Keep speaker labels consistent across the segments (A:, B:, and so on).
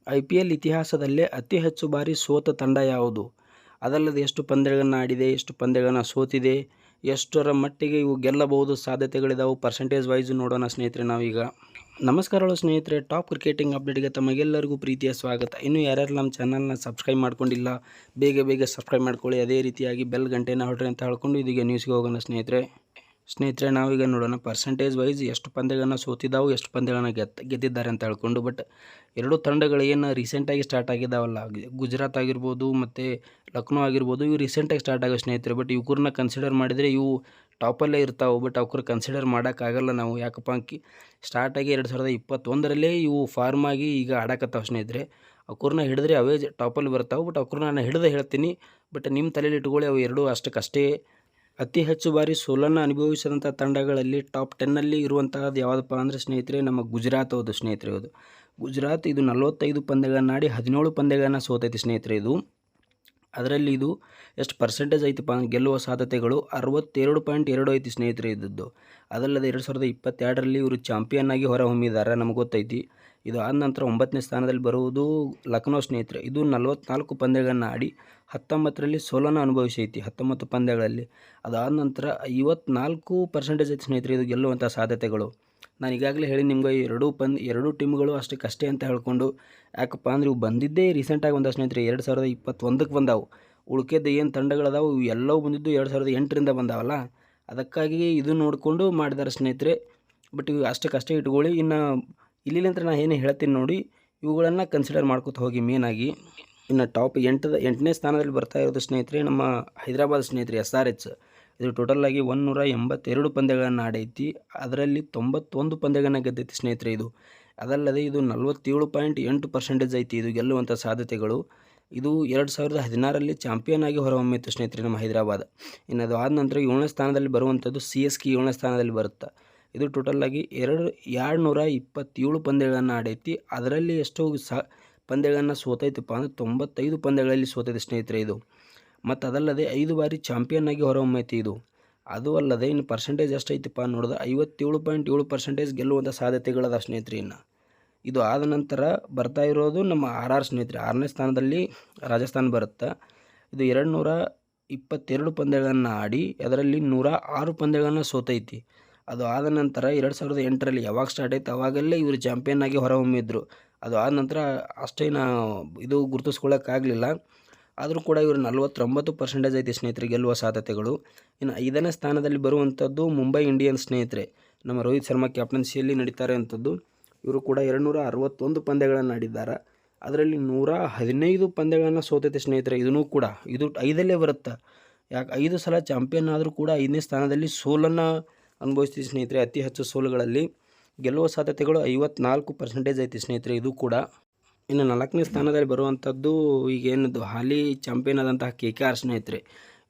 A: IPL ಇತಿಹಾಸದಲ್ಲೇ ಅತಿ ಹೆಚ್ಚು ಬಾರಿ ಸೋತ ತಂಡ ಯಾವುದು? ಅದಲ್ಲದೆ ಎಷ್ಟು ಪಂದ್ಯಗಳನ್ನು ಆಡಿದೆ, ಎಷ್ಟು ಪಂದ್ಯಗಳನ್ನು ಸೋತಿದೆ, ಎಷ್ಟರ ಮಟ್ಟಿಗೆ ಇವು ಗೆಲ್ಲಬಹುದು ಸಾಧ್ಯತೆಗಳಿದಾವೆ ಪರ್ಸೆಂಟೇಜ್ ವೈಸ್ ನೋಡೋಣ ಸ್ನೇಹಿತರೆ ನಾವೀಗ. ನಮಸ್ಕಾರಗಳು ಸ್ನೇಹಿತರೆ, ಟಾಪ್ ಕ್ರಿಕೆಟಿಂಗ್ ಅಪ್ಡೇಟ್ಗೆ ತಮಗೆಲ್ಲರಿಗೂ ಪ್ರೀತಿಯ ಸ್ವಾಗತ. ಇನ್ನು ಯಾರ್ಯಾರು ನಮ್ಮ ಚಾನಲ್ನ ಸಬ್ಸ್ಕ್ರೈಬ್ ಮಾಡ್ಕೊಂಡಿಲ್ಲ ಬೇಗ ಸಬ್ಸ್ಕ್ರೈಬ್ ಮಾಡ್ಕೊಳ್ಳಿ. ಅದೇ ರೀತಿಯಾಗಿ ಬೆಲ್ ಗಂಟೆನ ಹೊಡ್ರಿ ಅಂತ ಹೇಳ್ಕೊಂಡು ಇದೀಗ ನ್ಯೂಸ್ಗೆ ಹೋಗೋಣ ಸ್ನೇಹಿತರೆ ನಾವೀಗ ನೋಡೋಣ ಪರ್ಸೆಂಟೇಜ್ ವೈಸ್ ಎಷ್ಟು ಪಂದ್ಯಗಳನ್ನು ಸೋತಿದ್ದಾವೆ, ಎಷ್ಟು ಪಂದ್ಯಗಳನ್ನು ಗೆದ್ದಿದ್ದಾರೆ ಅಂತ ಹೇಳ್ಕೊಂಡು. ಬಟ್ ಎರಡು ತಂಡಗಳು ಏನು ರೀಸೆಂಟಾಗಿ ಸ್ಟಾರ್ಟ್ ಆಗಿದ್ದಾವಲ್ಲ, ಗುಜರಾತ್ ಆಗಿರ್ಬೋದು ಮತ್ತು ಲಕ್ನೋ ಆಗಿರ್ಬೋದು, ಇವು ರೀಸೆಂಟಾಗಿ ಸ್ಟಾರ್ಟ್ ಆಗೋ ಸ್ನೇಹಿತರೆ. ಬಟ್ ಇವ್ರನ್ನ ಕನ್ಸಿಡರ್ ಮಾಡಿದರೆ ಇವು ಟಾಪಲ್ಲೇ ಇರ್ತಾವೆ. ಬಟ್ ಅವ್ರ ಕನ್ಸಿಡರ್ ಮಾಡೋಕ್ಕಾಗಲ್ಲ ನಾವು, ಯಾಕಪ್ಪ ಸ್ಟಾರ್ಟಾಗಿ 2021ರಲ್ಲೇ ಇವು ಫಾರ್ಮ್ ಆಗಿ ಈಗ ಆಡಕತ್ತಾವೆ ಸ್ನೇಹಿತರೆ. ಅವ್ರನ್ನ ಹಿಡಿದ್ರೆ ಅವೇ ಟಾಪಲ್ಲಿ ಬರ್ತಾವೆ. ಬಟ್ ಅವ್ರನ್ನ ನಾನು ಹಿಡಿದು ಹೇಳ್ತೀನಿ, ಬಟ್ ನಿಮ್ಮ ತಲೆಯಲ್ಲಿ ಇಟ್ಕೊಳ್ಳಿ, ಅವು ಎರಡೂ ಅಷ್ಟಕ್ಕಷ್ಟೇ. ಅತಿ ಹೆಚ್ಚು ಬಾರಿ ಸೋಲನ್ನು ಅನುಭವಿಸಿದಂಥ ತಂಡಗಳಲ್ಲಿ ಟಾಪ್ 10ನಲ್ಲಿ ಇರುವಂತಹದ್ದು ಯಾವುದಪ್ಪ ಅಂದರೆ ಸ್ನೇಹಿತರೆ, ನಮ್ಮ ಗುಜರಾತ್ ಹೌದು ಸ್ನೇಹಿತರೆ. ಹೌದು, ಗುಜರಾತ್ ಇದು 45 ಪಂದ್ಯಗಳನ್ನು ಆಡಿ 17 ಪಂದ್ಯಗಳನ್ನು ಸೋತೈತಿ ಸ್ನೇಹಿತರೆ. ಅದರಲ್ಲಿ ಇದು ಎಷ್ಟು ಪರ್ಸೆಂಟೇಜ್ ಐತಪ್ಪ ಅಂದ್ರೆ ಗೆಲ್ಲುವ ಸಾಧ್ಯತೆಗಳು 62.2 ಐತಿ ಸ್ನೇಹಿತರೆ ಇದ್ದದ್ದು. ಅದಲ್ಲದೆ 2022ರಲ್ಲಿ ಇವರು ಚಾಂಪಿಯನ್ ಆಗಿ ಹೊರಹೊಮ್ಮಿದ್ದಾರೆ, ನಮಗೆ ಗೊತ್ತೈತಿ. ಇದು ಆದ ನಂತರ 9ನೇ ಸ್ಥಾನದಲ್ಲಿ ಬರುವುದು ಲಕ್ನೋ ಸ್ನೇಹಿತರೆ. ಇದು 44 ಪಂದ್ಯಗಳನ್ನು ಆಡಿ 19ರಲ್ಲಿ ಸೋಲನ್ನು ಅನುಭವಿಸೈತಿ 19 ಪಂದ್ಯಗಳಲ್ಲಿ. ಅದಾದ ನಂತರ 54% ಐತಿ ಸ್ನೇಹಿತರೆ ಇದು ಗೆಲ್ಲುವಂಥ ಸಾಧ್ಯತೆಗಳು. ನಾನು ಈಗಾಗಲೇ ಹೇಳಿ ನಿಮ್ಗೆ ಎರಡು ಟೀಮ್ಗಳು ಅಷ್ಟಕ್ಕಷ್ಟೇ ಅಂತ ಹೇಳ್ಕೊಂಡು. ಯಾಕಪ್ಪ ಅಂದ್ರೆ ಇವು ಬಂದಿದ್ದೇ ರೀಸೆಂಟಾಗಿ ಬಂದ ಸ್ನೇಹಿತರೆ, 2021ಕ್ಕೆ ಬಂದಾವು. ಉಳ್ಕೆದ್ದು ಏನು ತಂಡಗಳದಾವು ಇವು ಎಲ್ಲವೂ ಬಂದಿದ್ದು 2008ರಿಂದ ಬಂದಾವಲ್ಲ, ಅದಕ್ಕಾಗಿ ಇದು ನೋಡಿಕೊಂಡು ಮಾಡಿದ್ದಾರೆ ಸ್ನೇಹಿತರೆ. ಬಟ್ ಇವು ಅಷ್ಟಕ್ಕಷ್ಟೇ ಇಟ್ಕೊಳ್ಳಿ. ಇನ್ನು ಇಲ್ಲಿಂದ ನಾನು ಏನು ಹೇಳ್ತೀನಿ ನೋಡಿ, ಇವುಗಳನ್ನು ಕನ್ಸಿಡರ್ ಮಾಡ್ಕೊತ ಹೋಗಿ ಮೇನಾಗಿ. ಇನ್ನು ಟಾಪ್ 8ನೇ ಸ್ಥಾನದಲ್ಲಿ ಬರ್ತಾ ಇರೋದು ಸ್ನೇಹಿತರೆ ನಮ್ಮ ಹೈದರಾಬಾದ್ ಸ್ನೇಹಿತರೆ, SRH. ಇದು ಟೋಟಲಾಗಿ 182 ಪಂದ್ಯಗಳನ್ನು ಆಡೈತಿ. ಅದರಲ್ಲಿ 91 ಪಂದ್ಯಗಳನ್ನು ಗೆದ್ದೈತಿ ಸ್ನೇಹಿತರೆ ಇದು. ಅದಲ್ಲದೆ ಇದು 47.8% ಐತಿ ಇದು ಗೆಲ್ಲುವಂಥ ಸಾಧ್ಯತೆಗಳು. ಇದು 2016ರಲ್ಲಿ ಚಾಂಪಿಯನ್ ಆಗಿ ಹೊರಹೊಮ್ಮಿತ್ತು ಸ್ನೇಹಿತರೆ ನಮ್ಮ ಹೈದರಾಬಾದ್. ಇನ್ನು ಅದು ಆದ ನಂತರ 7ನೇ ಸ್ಥಾನದಲ್ಲಿ ಬರುವಂಥದ್ದು CSK 7ನೇ ಸ್ಥಾನದಲ್ಲಿ ಬರುತ್ತೆ. ಇದು ಟೋಟಲಾಗಿ 227 ಪಂದ್ಯಗಳನ್ನು ಆಡೈತಿ. ಅದರಲ್ಲಿ ಎಷ್ಟು ಪಂದ್ಯಗಳನ್ನು ಸೋತೈತಪ್ಪ ಅಂದರೆ 95 ಪಂದ್ಯಗಳಲ್ಲಿ ಸೋತೈತೆ ಸ್ನೇಹಿತರೆ ಇದು. ಮತ್ತು ಅದಲ್ಲದೆ 5 ಬಾರಿ ಚಾಂಪಿಯನ್ ಆಗಿ ಹೊರಹೊಮ್ಮೈತಿ ಇದು. ಅದು ಅಲ್ಲದೆ ಇನ್ನು ಪರ್ಸೆಂಟೇಜ್ ಎಷ್ಟೈತಪ್ಪ ನೋಡಿದ್ರೆ 57.7% ಗೆಲ್ಲುವಂಥ ಸಾಧ್ಯತೆಗಳದ ಸ್ನೇಹಿತರೆ. ಇನ್ನು ಇದು ಆದ ನಂತರ ಬರ್ತಾ ಇರೋದು ನಮ್ಮ RR ಸ್ನೇಹಿತರೆ, 6ನೇ ಸ್ಥಾನದಲ್ಲಿ ರಾಜಸ್ಥಾನ್ ಬರುತ್ತೆ. ಇದು 222 ಪಂದ್ಯಗಳನ್ನು ಆಡಿ ಅದರಲ್ಲಿ 106 ಪಂದ್ಯಗಳನ್ನು ಸೋತೈತಿ. ಅದು ಆದ ನಂತರ 2008ರಲ್ಲಿ ಯಾವಾಗ ಸ್ಟಾರ್ಟ್ ಆಯ್ತು ಅವಾಗಲ್ಲೇ ಇವರು ಚಾಂಪಿಯನ್ ಆಗಿ ಹೊರಹೊಮ್ಮಿದ್ರು. ಅದು ಆದ ನಂತರ ಅಷ್ಟೇನು ಇದು ಗುರುತಿಸ್ಕೊಳ್ಳೋಕ್ಕಾಗಲಿಲ್ಲ. ಆದರೂ ಕೂಡ ಇವರು 49% ಐತಿ ಸ್ನೇಹಿತರೆ ಗೆಲ್ಲುವ ಸಾಧ್ಯತೆಗಳು. ಇನ್ನು 5ನೇ ಸ್ಥಾನದಲ್ಲಿ ಬರುವಂಥದ್ದು ಮುಂಬೈ ಇಂಡಿಯನ್ಸ್ ಸ್ನೇಹಿತರೆ, ನಮ್ಮ ರೋಹಿತ್ ಶರ್ಮಾ ಕ್ಯಾಪ್ಟನ್ಸಿಯಲ್ಲಿ ನಡೀತಾರೆ ಅಂಥದ್ದು. ಇವರು ಕೂಡ 261 ಪಂದ್ಯಗಳನ್ನು ಆಡಿದ್ದಾರೆ. ಅದರಲ್ಲಿ 115 ಪಂದ್ಯಗಳನ್ನು ಸೋತೈತೆ ಸ್ನೇಹಿತರೆ. ಇದೂ ಕೂಡ ಇದು 5ಲ್ಲೇ ಬರುತ್ತೆ. ಯಾಕೆ 5 ಸಲ ಚಾಂಪಿಯನ್ ಆದರೂ ಕೂಡ 5ನೇ ಸ್ಥಾನದಲ್ಲಿ ಸೋಲನ್ನು ಅನುಭವಿಸ್ತೀವಿ ಸ್ನೇಹಿತರೆ. ಅತಿ ಹೆಚ್ಚು ಸೋಲುಗಳಲ್ಲಿ ಗೆಲ್ಲುವ ಸಾಧ್ಯತೆಗಳು 54% ಐತಿ ಸ್ನೇಹಿತರೆ ಇದು ಕೂಡ. ಇನ್ನು 4ನೇ ಸ್ಥಾನದಲ್ಲಿ ಬರುವಂಥದ್ದು ಈಗೇನದು ಹಾಲಿ ಚಾಂಪಿಯನ್ ಆದಂತಹ KKR ಸ್ನೇಹಿತರೆ.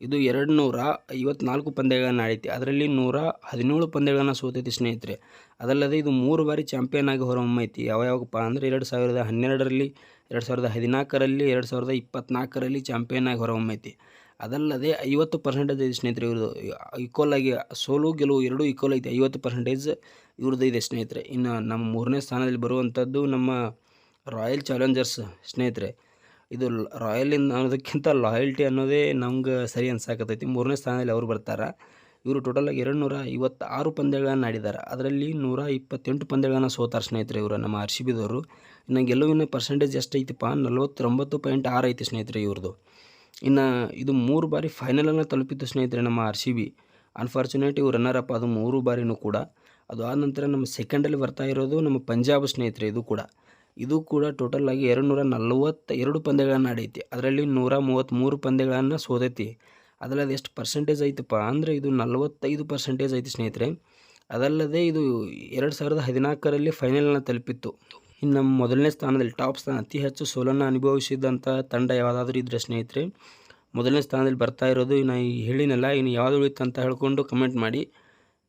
A: ಇದು 254 ಪಂದ್ಯಗಳನ್ನು ಆಡೈತಿ. ಅದರಲ್ಲಿ 117 ಪಂದ್ಯಗಳನ್ನು ಸೋತೈತಿ ಸ್ನೇಹಿತರೆ. ಅದಲ್ಲದೆ ಇದು 3 ಬಾರಿ ಚಾಂಪಿಯನ್ ಆಗಿ ಹೊರಹೊಮ್ಮೈತಿ. ಯಾವಾಗಪ್ಪ ಅಂದರೆ 2012ರಲ್ಲಿ, 2014ರಲ್ಲಿ, 2024ರಲ್ಲಿ ಚಾಂಪಿಯನ್ ಆಗಿ ಹೊರಹೊಮ್ಮೈತಿ. ಅದಲ್ಲದೆ 50% ಐತಿ ಸ್ನೇಹಿತರೆ ಇವ್ರದ್ದು. ಈಕ್ವಲ್ ಆಗಿ ಸೋಲು ಗೆಲುವು ಎರಡೂ ಈಕ್ವಲ್ ಐತಿ, 50% ಇವ್ರದ್ದು ಇದೆ ಸ್ನೇಹಿತರೆ. ಇನ್ನು ನಮ್ಮ 3ನೇ ಸ್ಥಾನದಲ್ಲಿ ಬರುವಂಥದ್ದು ನಮ್ಮ ರಾಯಲ್ ಚಾಲೆಂಜರ್ಸ್ ಸ್ನೇಹಿತರೆ. ಇದು ರಾಯಲ್ ಅನ್ನೋದಕ್ಕಿಂತ ಲಾಯಲ್ಟಿ ಅನ್ನೋದೇ ನಮ್ಗೆ ಸರಿ ಅನ್ಸಾಕತ್ತೈತಿ. 3ನೇ ಸ್ಥಾನದಲ್ಲಿ ಅವ್ರು ಬರ್ತಾರೆ. ಇವರು ಟೋಟಲಾಗಿ 226 ಪಂದ್ಯಗಳನ್ನು ಆಡಿದ್ದಾರೆ. ಅದರಲ್ಲಿ 128 ಪಂದ್ಯಗಳನ್ನು ಸೋತಾರೆ ಸ್ನೇಹಿತರೆ ಇವರು ನಮ್ಮ RCBದವರು. ಇನ್ನು ಗೆಲುವಿನ ಪರ್ಸೆಂಟೇಜ್ ಎಷ್ಟೈತಿಪ್ಪ 49.6 ಐತಿ ಸ್ನೇಹಿತರೆ ಇವ್ರದ್ದು. ಇನ್ನು ಇದು 3 ಬಾರಿ ಫೈನಲನ್ನು ತಲುಪಿತ್ತು ಸ್ನೇಹಿತರೆ ನಮ್ಮ RCB. ಅನ್ಫಾರ್ಚುನೇಟ್ ಇವು ರನ್ನರ್ ಅಪ್ ಅದು 3 ಬಾರಿನೂ ಕೂಡ. ಅದು ಆದ ನಂತರ ನಮ್ಮ ಸೆಕೆಂಡಲ್ಲಿ ಬರ್ತಾ ಇರೋದು ನಮ್ಮ ಪಂಜಾಬ್ ಸ್ನೇಹಿತರೆ. ಇದು ಕೂಡ ಟೋಟಲಾಗಿ 242 ಪಂದ್ಯಗಳನ್ನು ಆಡೈತಿ. ಅದರಲ್ಲಿ 133 ಪಂದ್ಯಗಳನ್ನು ಸೋತೈತಿ. ಅದಲ್ಲದೆ ಎಷ್ಟು ಪರ್ಸೆಂಟೇಜ್ ಐತಪ್ಪ ಅಂದರೆ ಇದು 45% ಐತಿ ಸ್ನೇಹಿತರೆ. ಅದಲ್ಲದೆ ಇದು 2014ರಲ್ಲಿ ಫೈನಲನ್ನು ತಲುಪಿತ್ತು. ಇನ್ನು ನಮ್ಮ 1ನೇ ಸ್ಥಾನದಲ್ಲಿ ಟಾಪ್ ಸ್ಥಾನ ಅತಿ ಹೆಚ್ಚು ಸೋಲನ್ನು ಅನುಭವಿಸಿದಂಥ ತಂಡ ಯಾವುದಾದ್ರೂ ಇದ್ದರೆ ಸ್ನೇಹಿತರೆ 1ನೇ ಸ್ಥಾನದಲ್ಲಿ ಬರ್ತಾ ಇರೋದು. ಇನ್ನು ಹೇಳಿನಲ್ಲ, ಇನ್ನು ಯಾವುದು ಉಳಿತು ಅಂತ ಹೇಳ್ಕೊಂಡು ಕಮೆಂಟ್ ಮಾಡಿ.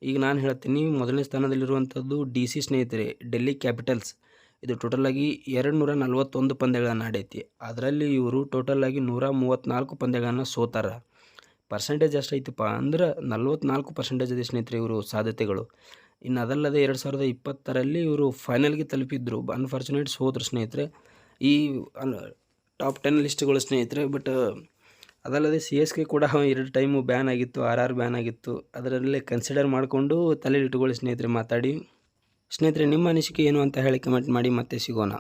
A: ಈಗ ನಾನು ಹೇಳ್ತೀನಿ, 1ನೇ ಸ್ಥಾನದಲ್ಲಿರುವಂಥದ್ದು DC ಸ್ನೇಹಿತರೆ, ಡೆಲ್ಲಿ ಕ್ಯಾಪಿಟಲ್ಸ್. ಇದು ಟೋಟಲಾಗಿ 241 ಪಂದ್ಯಗಳನ್ನು ಆಡೈತಿ. ಅದರಲ್ಲಿ ಇವರು ಟೋಟಲಾಗಿ 134 ಪಂದ್ಯಗಳನ್ನು ಸೋತಾರೆ. ಪರ್ಸೆಂಟೇಜ್ ಎಷ್ಟೈತಪ್ಪ ಅಂದ್ರೆ 44% ಇದೆ ಸ್ನೇಹಿತರೆ ಇವರು ಸಾಧ್ಯತೆಗಳು. ಇನ್ನು ಅದಲ್ಲದೆ 2020ರಲ್ಲಿ ಇವರು ಫೈನಲ್ಗೆ ತಲುಪಿದ್ರು. ಅನ್ಫಾರ್ಚುನೇಟ್ ಸೋದ್ರು ಸ್ನೇಹಿತರೆ. ಈ ಟಾಪ್ 10 ಲಿಸ್ಟ್ಗಳು ಸ್ನೇಹಿತರೆ. ಬಟ್ ಅದಲ್ಲದೆ CSK ಕೂಡ 2 ಟೈಮು ಬ್ಯಾನ್ ಆಗಿತ್ತು, RR ಬ್ಯಾನ್ ಆಗಿತ್ತು. ಅದರಲ್ಲೇ ಕನ್ಸಿಡರ್ ಮಾಡಿಕೊಂಡು ತಲೆಯಲ್ಲಿ ಇಟ್ಕೊಳ್ಳಿ ಸ್ನೇಹಿತರೆ ಮಾತಾಡಿ. ಸ್ನೇಹಿತರೆ, ನಿಮ್ಮ ಅನಿಸಿಕೆ ಏನು ಅಂತ ಹೇಳಿ ಕಮೆಂಟ್ ಮಾಡಿ. ಮತ್ತೆ ಸಿಗೋಣ.